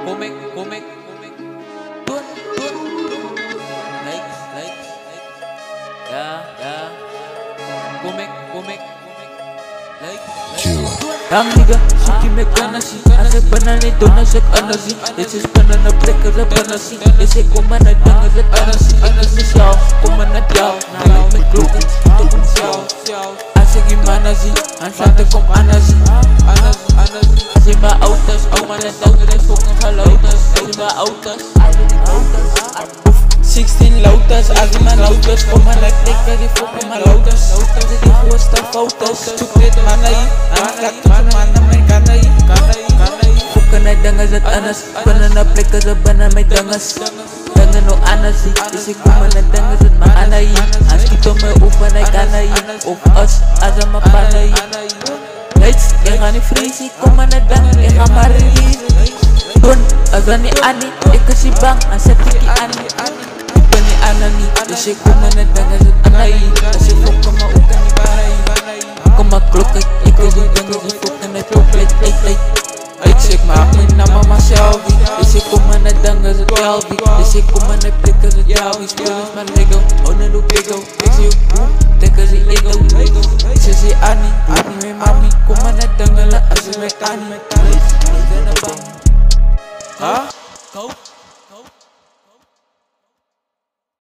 Komik, tuan, like, ya, komik, like. Yang nigga, Shiki McConaughey Asik banana dona sek anasi This is banana breaker the banasi This is kumana danga the anasi This is yaw, kumana diaw Nalik me klokken, tukun siyaw Asik gimana sih, anslate kom anasi Asik ma autas, kumana danga de fucking halautas Asik ma autas 16 lautas, asik ma lautas Kumana teka die fucking malautas Asik die voorstel foto's Stupid manai Bukan na dangas at anas Banana pleka sa bana may dangas Dangan no anasi Isi kumana dangas at maanay As kito may upan ay kanay Of us asa mapanay Lights Eka ni freezy kumana dang Eka marilis Dun Aga ni ani Eka si bang Asa tiki ani Ika ni anani Isi kumana dangas at anay Asi fuka maukan ni baray Kumaklokay Ika di dangas at fuka na chocolate Ik zeg maar mijn naam maar Shelby Dus ik kom aan het dangen als het Kelby Dus ik kom aan het prikken als het Jelby Speel is mijn Lego, oh nee doe Pigo Ik zie hoe, denk als ik ego Ze zie Annie, Annie mijn mami Kom aan het dangen als ik met Annie Ik ben een bang Huh?